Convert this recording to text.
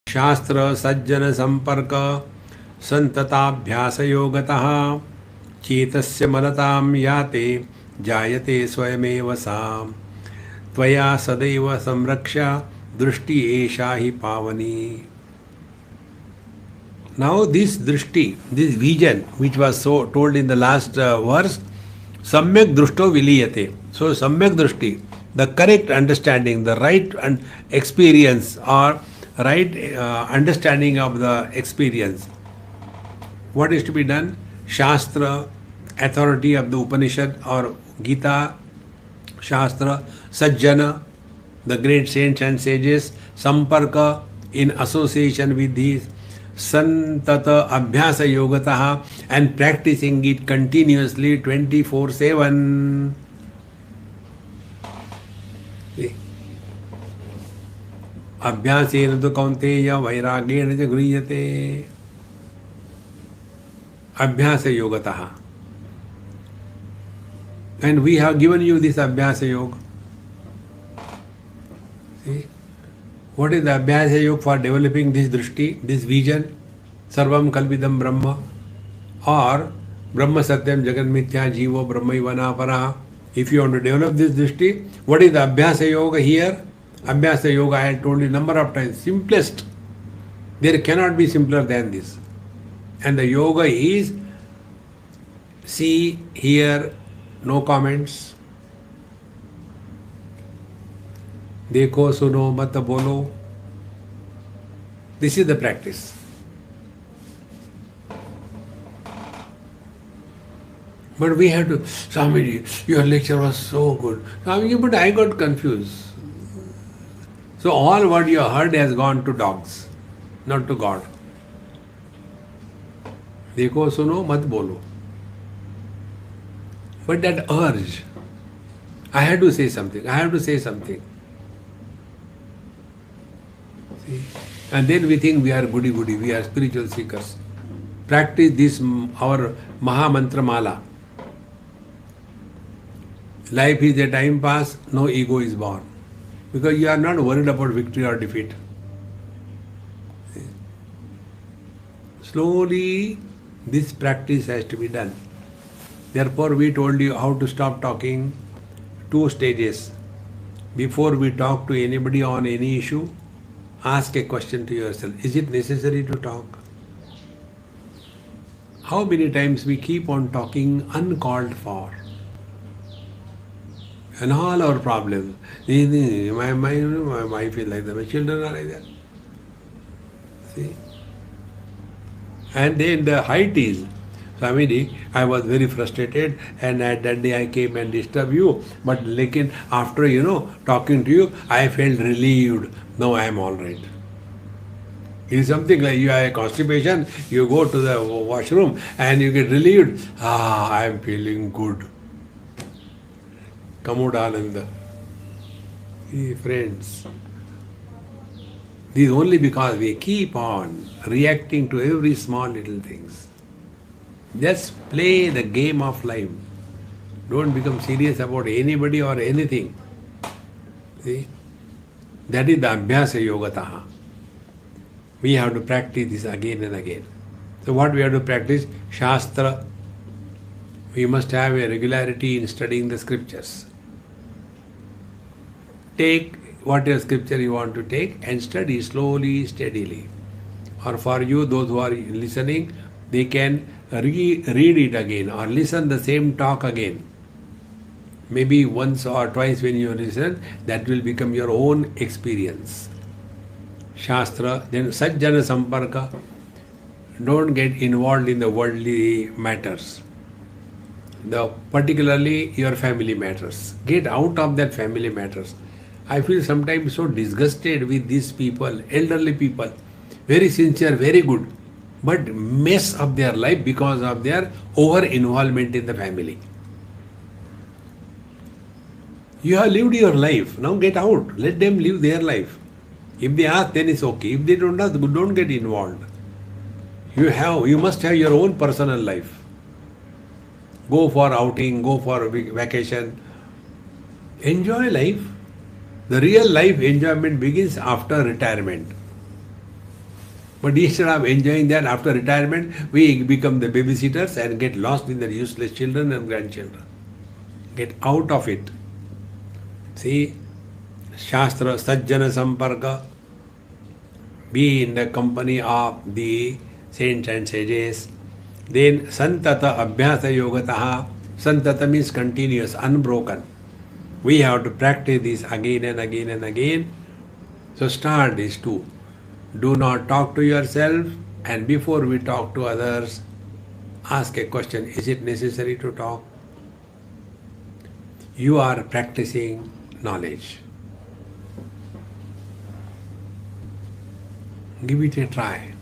शास्त्र सज्जन संपर्क संतताभ्यास योगतः चेतस्य मनतां याते जायते स्वयमेव सा त्वया सदैव संरक्ष्य दृष्टि एषा हि पावनी. Now this drishti, this vision which was so told in the last verse, samyak drushto viliyate. So samyak drishti, the correct understanding, the right experience or right understanding of the experience. What is to be done? Shastra, authority of the Upanishad or Gita, Shastra, Sajjana, the great saints and sages, Samparka, in association with these, Santata Abhyasa Yogataha, and practicing it continuously 24/7. Abhyasena tu kaunteya vairagena च गृह्यते. Abhyasa Yogataha. And we have given you this Abhyasa Yoga. See? What is the Abhyasa Yoga for developing this drishti, this vision? Sarvam Kalvidam Brahma, or Brahma Satyam Jagat Mithya Jivo Brahmaivana Paraha. If you want to develop this drishti, what is the Abhyasa Yoga here? Abhyasa Yoga I had told you number of times, simplest. There cannot be simpler than this. And the yoga is see, hear, no comments. Dekho, suno, mat bolo. This is the practice. But we have to, Swamiji, your lecture was so good. Swamiji, but I got confused. So all what you heard has gone to dogs, not to God. Dekho, suno, mat bolo. But that urge, I had to say something, I have to say something. See? And then we think we are goody, we are spiritual seekers. Practice this, our Maha Mantra Mala. Life is a time pass, no ego is born. Because you are not worried about victory or defeat. See? Slowly, this practice has to be done. Therefore, we told you how to stop talking. 2 stages. Before we talk to anybody on any issue, ask a question to yourself. Is it necessary to talk? How many times we keep on talking uncalled for? And all our problems. My wife is like that, my children are like that. See? And then the height is, Swamiji, I was very frustrated and at that day I came and disturbed you. But after, talking to you, I felt relieved. Now I am all right. It is something like you have a constipation, you go to the washroom and you get relieved. I am feeling good. Kamudalanda. Friends, this is only because we keep on reacting to every small little things. Just play the game of life. Don't become serious about anybody or anything. See? That is the Abhyasa Yogataha. We have to practice this again and again. So what we have to practice? Shastra. We must have a regularity in studying the scriptures. Take whatever scripture you want to take and study slowly, steadily. Or for you, those who are listening, they can read it again or listen the same talk again. Maybe once or twice when you listen, that will become your own experience. Shastra, then Sajjana Samparka. Don't get involved in the worldly matters. Particularly your family matters. Get out of that family matters. I feel sometimes so disgusted with these people, elderly people, very sincere, very good, but mess up their life because of their over-involvement in the family. You have lived your life, now get out, let them live their life. If they ask, then it's okay. If they don't ask, don't get involved. You must have your own personal life. Go for outing, go for vacation. Enjoy life. The real life enjoyment begins after retirement. But instead of enjoying that, after retirement, we become the babysitters and get lost in the useless children and grandchildren. Get out of it. See, Shastra, Sajjana Samparka, be in the company of the saints and sages. Then Santata Abhyasa Yogataha. Santata means continuous, unbroken. We have to practice this again and again and again. So start these two. Do not talk to yourself, and before we talk to others, ask a question: is it necessary to talk? You are practicing knowledge. Give it a try.